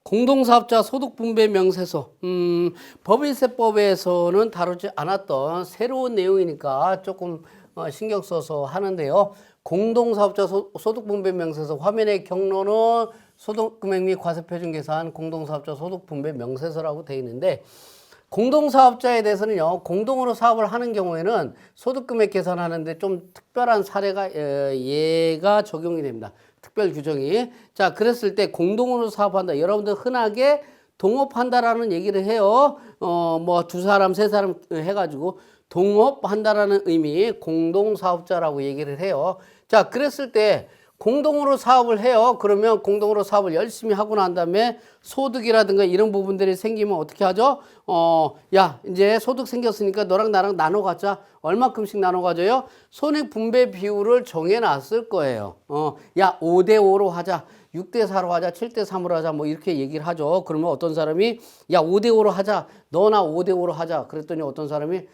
공동사업자 소득분배 명세서. 법인세법에서는 다루지 않았던 새로운 내용이니까 조금 신경 써서 하는데요. 공동사업자 소득분배 명세서 화면의 경로는 소득금액 및 과세표준 계산 공동사업자 소득분배 명세서라고 되어 있는데, 공동사업자에 대해서는요, 공동으로 사업을 하는 경우에는 소득금액 계산하는데 좀 특별한 사례가 얘가 적용이 됩니다. 특별 규정이. 자, 그랬을 때 공동으로 사업한다. 여러분들 흔하게 동업한다라는 얘기를 해요. 뭐 두 사람, 세 사람 해가지고 동업한다라는 의미, 공동사업자라고 얘기를 해요. 자, 그랬을 때 공동으로 사업을 해요. 그러면 공동으로 사업을 열심히 하고 난 다음에 소득이라든가 이런 부분들이 생기면 어떻게 하죠? 야, 이제 소득 생겼으니까 너랑 나랑 나눠 가자. 얼마큼씩 나눠 가져요? 손익 분배 비율을 정해 놨을 거예요. 야, 5대5로 하자. 6대4로 하자. 7대3으로 하자. 뭐 이렇게 얘기를 하죠. 그러면 어떤 사람이 야, 5대5로 하자. 너나 5대5로 하자. 그랬더니 어떤 사람이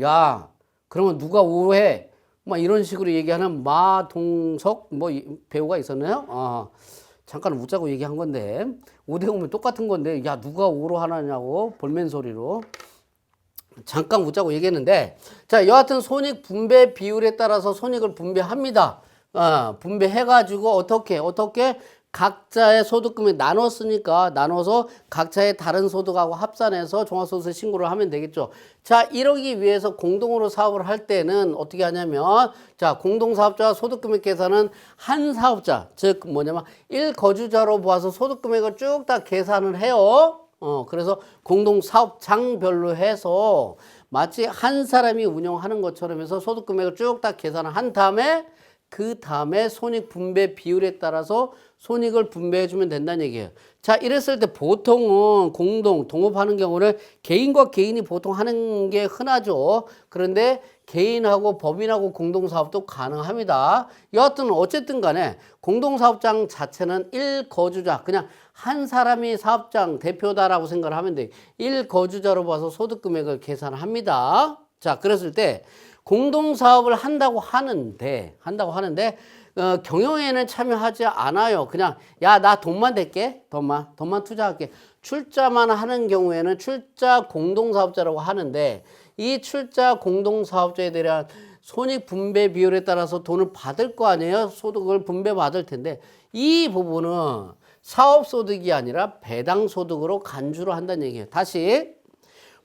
야, 그러면 누가 5 해? 뭐 이런 식으로 얘기하는 마동석 뭐 배우가 있었나요? 잠깐 웃자고 얘기한 건데 5대5면 똑같은 건데 야 누가 5로 하나냐고 볼멘 소리로 잠깐 웃자고 얘기했는데, 자, 여하튼 손익 분배 비율에 따라서 손익을 분배합니다. 분배해가지고 어떻게 각자의 소득금액 나눴으니까 나눠서 각자의 다른 소득하고 합산해서 종합소득세 신고를 하면 되겠죠. 자, 이러기 위해서 공동으로 사업을 할 때는 어떻게 하냐면, 자, 공동사업자 소득금액 계산은 한 사업자, 즉 뭐냐면 1거주자로 봐서 소득금액을 쭉 다 계산을 해요. 그래서 공동사업장별로 해서 마치 한 사람이 운영하는 것처럼 해서 소득금액을 쭉 다 계산을 한 다음에 그 다음에 손익 분배 비율에 따라서 손익을 분배해 주면 된다는 얘기예요. 자, 이랬을 때 보통은 동업하는 경우는 개인과 개인이 보통 하는 게 흔하죠. 그런데 개인하고 법인하고 공동사업도 가능합니다. 여하튼 어쨌든 간에 공동사업장 자체는 1거주자, 그냥 한 사람이 사업장 대표다라고 생각을 하면 돼요. 1거주자로 봐서 소득금액을 계산합니다. 자, 그랬을 때 공동사업을 한다고 하는데 경영에는 참여하지 않아요. 그냥 야, 나 돈만 댈게. 돈만 투자할게. 출자만 하는 경우에는 출자 공동사업자라고 하는데, 이 출자 공동사업자에 대한 손익 분배 비율에 따라서 돈을 받을 거 아니에요. 소득을 분배받을 텐데 이 부분은 사업소득이 아니라 배당소득으로 간주를 한다는 얘기예요. 다시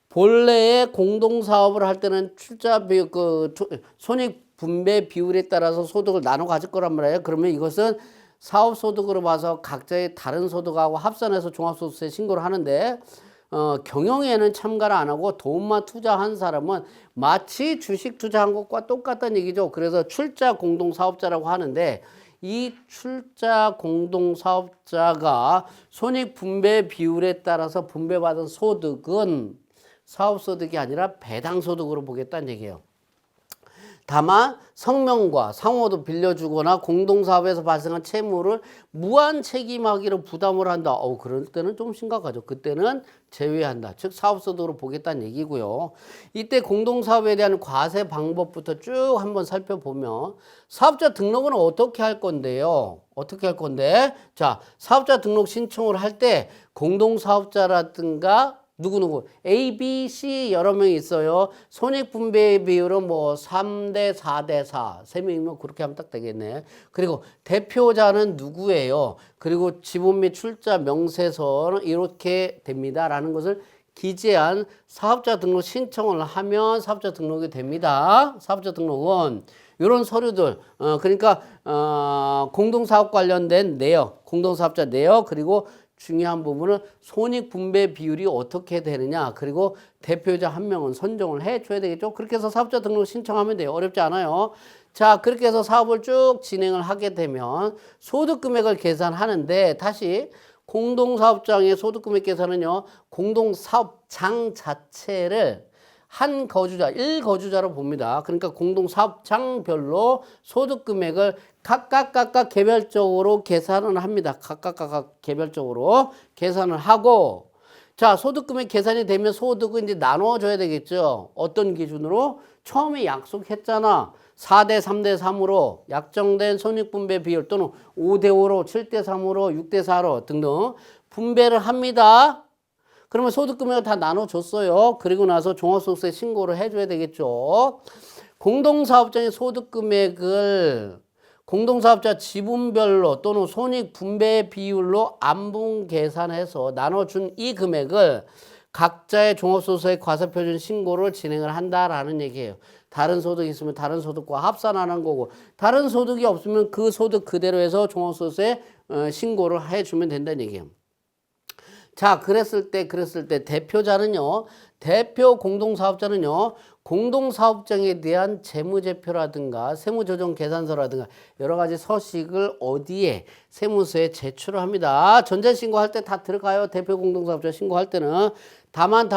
본래의 공동사업을 할 때는 출자 손익 분배 비율에 따라서 소득을 나눠 가질 거란 말이에요. 그러면 이것은 사업소득으로 봐서 각자의 다른 소득하고 합산해서 종합소득세 신고를 하는데, 경영에는 참가를 안 하고 돈만 투자한 사람은 마치 주식 투자한 것과 똑같다는 얘기죠. 그래서 출자 공동사업자라고 하는데, 이 출자 공동사업자가 손익 분배 비율에 따라서 분배받은 소득은 사업소득이 아니라 배당소득으로 보겠다는 얘기예요. 다만 성명과 상호도 빌려주거나 공동사업에서 발생한 채무를 무한 책임하기로 부담을 한다. 그럴 때는 좀 심각하죠. 그때는 제외한다. 즉 사업소득으로 보겠다는 얘기고요. 이때 공동사업에 대한 과세 방법부터 쭉 한번 살펴보면, 사업자 등록은 어떻게 할 건데요? 자, 사업자 등록 신청을 할 때 공동사업자라든가 누구 A, B, C 여러 명이 있어요. 손익분배 비율은 뭐 3대 4대 4 3명이면 그렇게 하면 딱 되겠네. 그리고 대표자는 누구예요? 그리고 지분 및 출자 명세서는 이렇게 됩니다 라는 것을 기재한 사업자 등록 신청을 하면 사업자 등록이 됩니다. 사업자 등록은 이런 서류들, 그러니까 공동사업 관련된 내역, 공동사업자 내역, 그리고 중요한 부분은 손익 분배 비율이 어떻게 되느냐, 그리고 대표자 한 명은 선정을 해줘야 되겠죠. 그렇게 해서 사업자 등록 신청하면 돼요. 어렵지 않아요. 자, 그렇게 해서 사업을 쭉 진행을 하게 되면 소득금액을 계산하는데, 다시 공동사업장의 소득금액 계산은요, 공동사업장 자체를 한 거주자, 1거주자로 봅니다. 그러니까 공동사업장별로 소득금액을 각각 개별적으로 계산을 합니다. 각각 개별적으로 계산을 하고, 자, 소득금액 계산이 되면 소득은 이제 나눠줘야 되겠죠. 어떤 기준으로? 처음에 약속했잖아. 4대 3대 3으로 약정된 손익분배 비율, 또는 5대 5로 7대 3으로 6대 4로 등등 분배를 합니다. 그러면 소득금액을 다 나눠줬어요. 그리고 나서 종합소득세 신고를 해줘야 되겠죠. 공동사업장의 소득금액을 공동사업자 지분별로 또는 손익분배 비율로 안분 계산해서 나눠준 이 금액을 각자의 종합소득세 과세표준 신고를 진행을 한다라는 얘기예요. 다른 소득이 있으면 다른 소득과 합산하는 거고, 다른 소득이 없으면 그 소득 그대로 해서 종합소득세 신고를 해주면 된다는 얘기예요. 자, 그랬을 때 대표자는요, 대표 공동사업자는요, 공동사업장에 대한 재무제표라든가 세무조정계산서라든가 여러 가지 서식을 어디에 세무서에 제출을 합니다. 전자신고할 때 다 들어가요. 대표 공동사업자 신고할 때는. 다만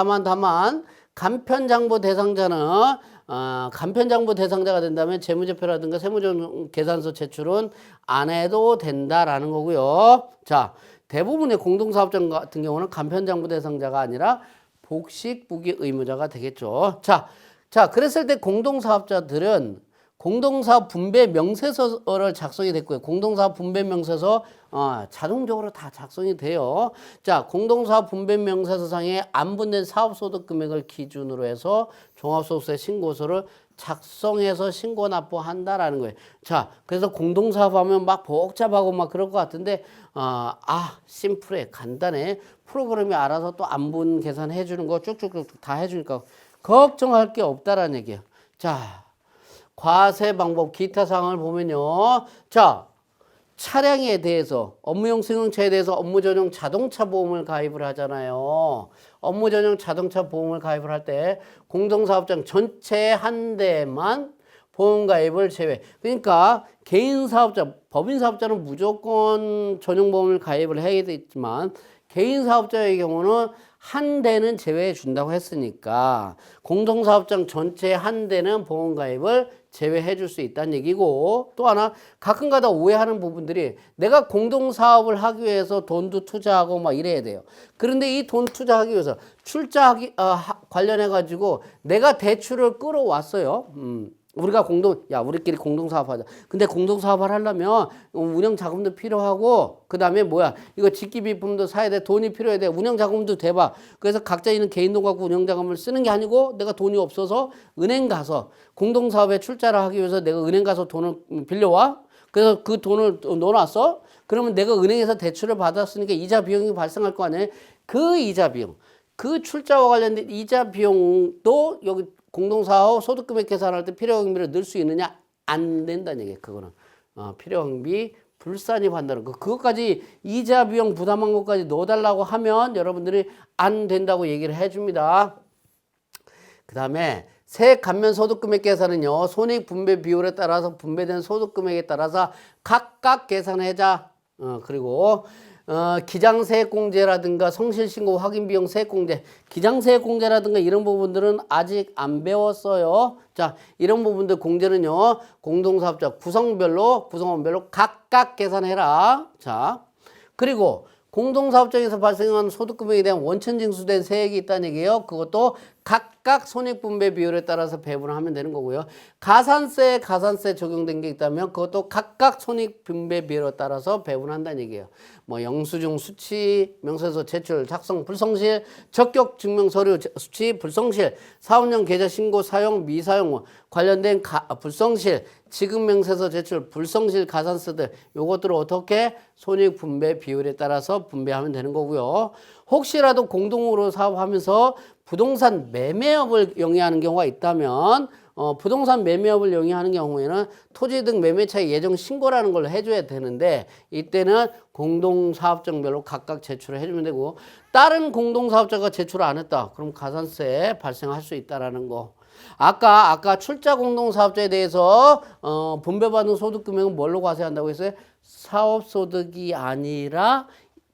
간편장부 대상자는 간편장부 대상자가 된다면 재무제표라든가 세무조정계산서 제출은 안 해도 된다라는 거고요. 자, 대부분의 공동사업장 같은 경우는 간편장부 대상자가 아니라 복식부기 의무자가 되겠죠. 자, 그랬을 때 공동사업자들은 공동사업 분배 명세서를 작성이 됐고요. 공동사업 분배 명세서 자동적으로 다 작성이 돼요. 자, 공동사업 분배 명세서상에 안 분된 사업소득 금액을 기준으로 해서 종합소득세 신고서를 작성해서 신고 납부한다라는 거예요. 자, 그래서 공동사업하면 막 복잡하고 막 그럴 것 같은데 심플해, 간단해. 프로그램이 알아서 또 안분 계산해 주는 거 쭉쭉쭉 다 해주니까 걱정할 게 없다라는 얘기예요. 자, 과세 방법 기타 사항을 보면요. 자, 차량에 대해서 업무용 승용차에 대해서 업무전용 자동차 보험을 가입을 하잖아요. 업무전용 자동차 보험을 가입을 할 때 공동사업장 전체 한 대만 보험가입을 제외. 그러니까 개인사업자, 법인사업자는 무조건 전용보험을 가입을 해야 되지만 개인사업자의 경우는 한 대는 제외해 준다고 했으니까 공동사업장 전체 한 대는 보험가입을 제외해 줄 수 있다는 얘기고, 또 하나 가끔가다 오해하는 부분들이 내가 공동사업을 하기 위해서 돈도 투자하고 막 이래야 돼요. 그런데 이 돈 투자하기 위해서 출자하기 관련해 가지고 내가 대출을 끌어왔어요. 우리가 우리끼리 공동사업하자. 근데 공동사업을 하려면 운영 자금도 필요하고, 그 다음에 이거 직기비품도 사야 돼. 돈이 필요해야 돼. 운영 자금도 대봐. 그래서 각자 있는 개인 돈 갖고 운영 자금을 쓰는 게 아니고 내가 돈이 없어서 은행 가서 공동사업에 출자를 하기 위해서 내가 은행 가서 돈을 빌려와. 그래서 그 돈을 넣어놨어. 그러면 내가 은행에서 대출을 받았으니까 이자 비용이 발생할 거 아니에요. 그 이자 비용, 그 출자와 관련된 이자 비용도 여기 공동사업 소득금액 계산할 때 필요경비를 넣을 수 있느냐? 안 된다는 얘기예요. 그거는 필요경비 불산입한다는 거. 그것까지 이자 비용 부담한 것까지 넣어달라고 하면 여러분들이 안 된다고 얘기를 해줍니다. 그 다음에 세액 감면 소득금액 계산은요, 손익 분배 비율에 따라서 분배된 소득금액에 따라서 각각 계산하자. 그리고 기장세액공제라든가 성실신고 확인비용 세액공제, 기장세액공제라든가 이런 부분들은 아직 안 배웠어요. 자, 이런 부분들 공제는요, 공동사업자 구성원별로 각각 계산해라. 자, 그리고 공동사업장에서 발생한 소득금액에 대한 원천징수된 세액이 있다는 얘기예요. 그것도 각각 손익분배 비율에 따라서 배분을 하면 되는 거고요. 가산세 적용된 게 있다면 그것도 각각 손익분배 비율에 따라서 배분한다는 얘기예요. 영수증 수치, 명세서 제출, 작성, 불성실, 적격증명서류 수치, 불성실, 사업용 계좌 신고 사용, 미사용 관련된 불성실, 지급명세서 제출, 불성실 가산세들 요것들을 어떻게 손익분배 비율에 따라서 분배하면 되는 거고요. 혹시라도 공동으로 사업하면서 부동산 매매업을 영위하는 경우가 있다면 부동산 매매업을 영위하는 경우에는 토지 등 매매차익 예정 신고라는 걸 해줘야 되는데 이때는 공동사업장별로 각각 제출을 해주면 되고, 다른 공동사업자가 제출을 안 했다. 그럼 가산세 발생할 수 있다라는 거. 아까 출자 공동사업자에 대해서 분배받은 소득금액은 뭘로 과세한다고 했어요? 사업소득이 아니라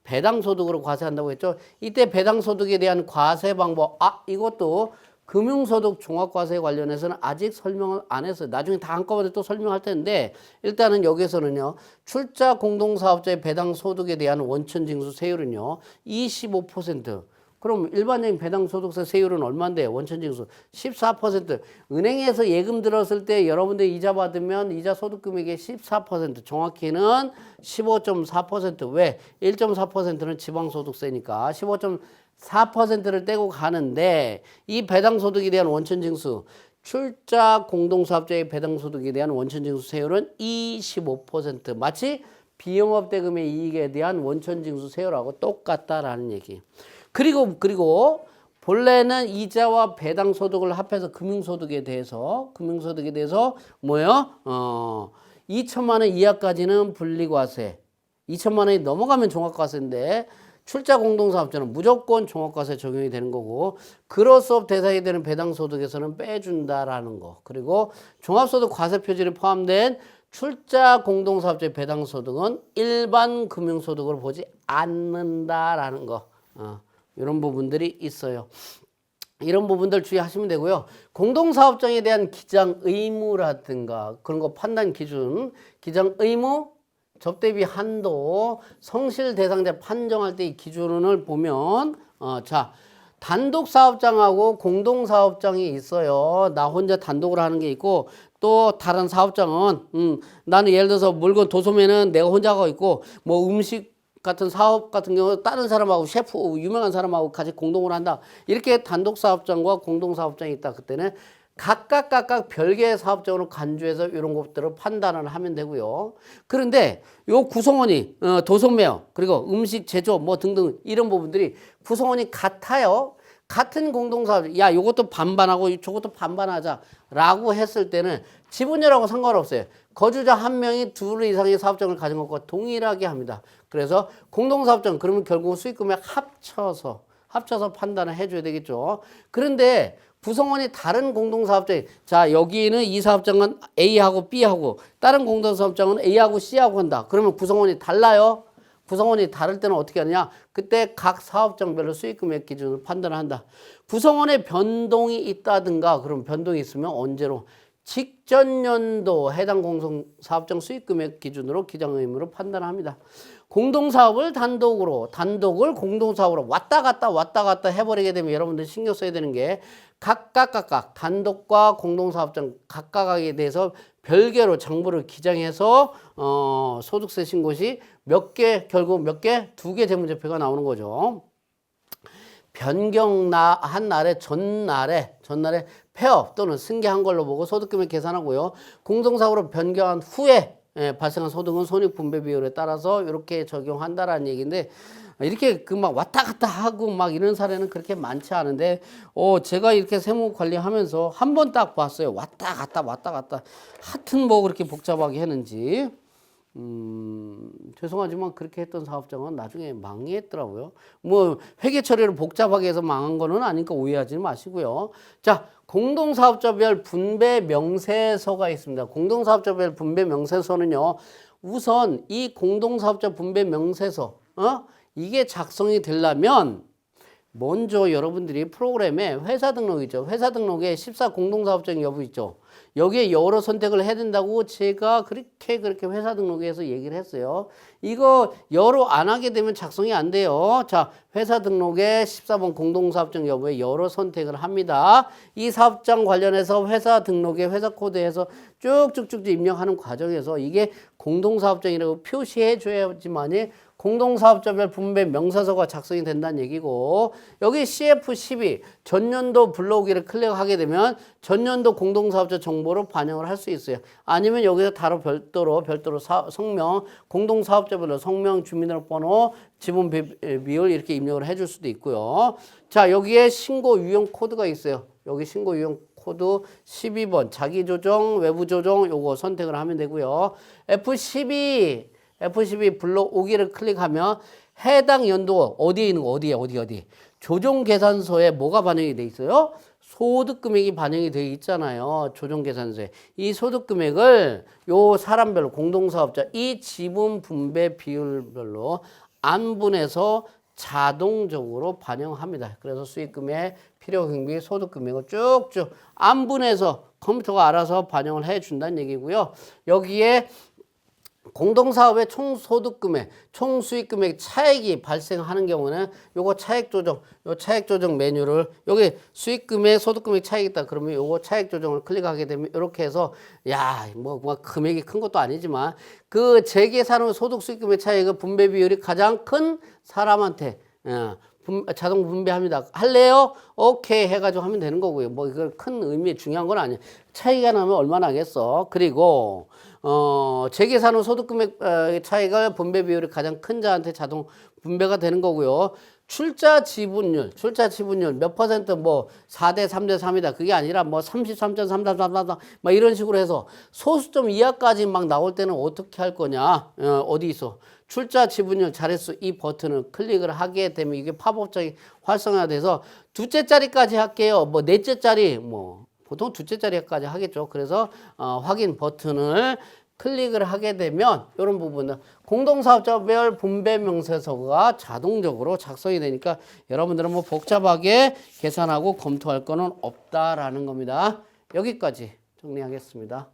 배당소득으로 과세한다고 했죠. 이때 배당소득에 대한 과세 방법, 이것도 금융소득 종합과세 관련해서는 아직 설명을 안 했어요. 나중에 다 한꺼번에 또 설명할 텐데, 일단은 여기서는요, 출자 공동사업자의 배당소득에 대한 원천징수 세율은요, 25%. 그럼 일반적인 배당소득세 세율은 얼마인데? 원천징수 14%. 은행에서 예금 들었을 때 여러분들 이자 받으면 이자 소득금액의 14%, 정확히는 15.4%. 왜? 1.4%는 지방소득세니까 15.4%를 떼고 가는데 이 배당소득에 대한 원천징수, 출자 공동사업자의 배당소득에 대한 원천징수 세율은 25%. 마치 비영업 대금의 이익에 대한 원천징수 세율하고 똑같다라는 얘기. 그리고 본래는 이자와 배당소득을 합해서 금융소득에 대해서 뭐예요? 2천만 원 이하까지는 분리과세, 2천만 원이 넘어가면 종합과세인데 출자 공동사업자는 무조건 종합과세 적용이 되는 거고, 그로수업 대상이 되는 배당소득에서는 빼준다라는 거. 그리고 종합소득 과세 표준에 포함된 출자 공동사업자의 배당소득은 일반 금융소득으로 보지 않는다라는 거. 이런 부분들이 있어요. 이런 부분들 주의하시면 되고요. 공동사업장에 대한 기장 의무라든가 그런 거 판단 기준, 기장 의무, 접대비 한도, 성실 대상자 판정할 때 이 기준을 보면 자, 단독 사업장하고 공동 사업장이 있어요. 나 혼자 단독으로 하는 게 있고, 또 다른 사업장은 나는 예를 들어서 물건 도소매는 내가 혼자 하고 있고, 뭐 음식 같은 사업 같은 경우 다른 사람하고 셰프 유명한 사람하고 같이 공동으로 한다. 이렇게 단독 사업장과 공동 사업장이 있다. 그때는 각각 별개의 사업장으로 간주해서 이런 것들을 판단을 하면 되고요. 그런데 요 구성원이 도소매요, 그리고 음식 제조 뭐 등등 이런 부분들이 구성원이 같아요. 같은 공동사업, 야 요것도 반반하고 저것도 반반하자 라고 했을 때는 지분율하고 상관없어요. 거주자 한 명이 둘 이상의 사업장을 가진 것과 동일하게 합니다. 그래서 공동사업장, 그러면 결국 수익금액 합쳐서 판단을 해줘야 되겠죠. 그런데 구성원이 다른 공동사업장이, 자 여기는 이 사업장은 A하고 B하고 다른 공동사업장은 A하고 C하고 한다. 그러면 구성원이 달라요. 구성원이 다를 때는 어떻게 하느냐, 그때 각 사업장별로 수익금액 기준으로 판단을 한다. 구성원의 변동이 있다든가, 그럼 변동이 있으면 언제로? 직전 연도 해당 공동사업장 수익금액 기준으로 기장의무로 판단합니다. 공동사업을 단독을 공동사업으로 왔다 갔다 해버리게 되면 여러분들 신경 써야 되는 게 각각 단독과 공동사업장 각각에 대해서 별개로 장부를 기장해서 소득세 신고 시 결국 몇 개? 2개 재무제표가 나오는 거죠. 변경한 날에 전날에 폐업 또는 승계한 걸로 보고 소득금액 계산하고요. 공동사업으로 변경한 후에 발생한 소득은 손익분배 비율에 따라서 이렇게 적용한다라는 얘기인데, 이렇게 그 막 왔다 갔다 하고 막 이런 사례는 그렇게 많지 않은데, 제가 이렇게 세무 관리하면서 한 번 딱 봤어요. 왔다 갔다. 하여튼 뭐 그렇게 복잡하게 했는지. 죄송하지만 그렇게 했던 사업장은 나중에 망했더라고요. 뭐 회계 처리를 복잡하게 해서 망한 거는 아니니까 오해하지 마시고요. 자, 공동사업자별 분배 명세서가 있습니다. 공동사업자별 분배 명세서는요, 우선 이 공동사업자 분배 명세서 이게 작성이 되려면 먼저 여러분들이 프로그램에 회사 등록이죠. 회사 등록에 14 공동사업장 여부 있죠. 여기에 여러 선택을 해야 된다고 제가 그렇게 회사 등록에서 얘기를 했어요. 이거 여러 안 하게 되면 작성이 안 돼요. 자, 회사 등록에 14번 공동사업장 여부에 여러 선택을 합니다. 이 사업장 관련해서 회사 등록에 회사 코드에서 쭉쭉쭉 입력하는 과정에서 이게 공동사업장이라고 표시해 줘야지만이 공동사업자별 분배 명세서가 작성이 된다는 얘기고, 여기 CF12 전년도 불러오기를 클릭하게 되면 전년도 공동사업자 정보로 반영을 할 수 있어요. 아니면 여기서 별도로 성명, 공동사업자별로 성명, 주민등록번호, 지분 비율 이렇게 입력을 해줄 수도 있고요. 자, 여기에 신고 유형 코드가 있어요. 여기 신고 유형 코드 12번 자기조정, 외부조정 요거 선택을 하면 되고요. F12 불러오기를 클릭하면 해당 연도 어디에 있는 거, 어디 조정계산서에 뭐가 반영이 돼 있어요? 소득금액이 반영이 되어 있잖아요. 조정계산서에 이 소득금액을 요 사람별로 공동사업자 이 지분 분배 비율별로 안분해서 자동적으로 반영합니다. 그래서 수익금액, 필요경비, 소득금액을 쭉쭉 안분해서 컴퓨터가 알아서 반영을 해준다는 얘기고요. 여기에 공동사업의 총 소득금액, 총 수익금액 차액이 발생하는 경우는 요거 차액 조정, 요 차액 조정 메뉴를 여기 수익금액, 소득금액 차익이 있다 그러면 요거 차액 조정을 클릭하게 되면 이렇게 해서 뭐 금액이 큰 것도 아니지만 그 재계산후 소득 수익금액 차익의 분배 비율이 가장 큰 사람한테 자동 분배합니다. 할래요? 오케이 해가지고 하면 되는 거고요. 뭐 이걸 큰 의미 중요한 건 아니에요. 차이가 나면 얼마나 하겠어. 그리고 재계산 후 소득금액 차이가 분배 비율이 가장 큰 자한테 자동 분배가 되는 거고요. 출자 지분율 몇 퍼센트 뭐 4대 3대 3이다. 그게 아니라 뭐 33.3333 막 이런 식으로 해서 소수점 이하까지 막 나올 때는 어떻게 할 거냐? 어디 있어? 출자 지분율 잘했어. 이 버튼을 클릭을 하게 되면 이게 팝업장이 활성화돼서 두째 자리까지 할게요. 뭐 넷째 자리 뭐 보통 두째 자리까지 하겠죠. 그래서 확인 버튼을 클릭을 하게 되면 이런 부분은 공동사업자별 분배 명세서가 자동적으로 작성이 되니까 여러분들은 뭐 복잡하게 계산하고 검토할 거는 없다라는 겁니다. 여기까지 정리하겠습니다.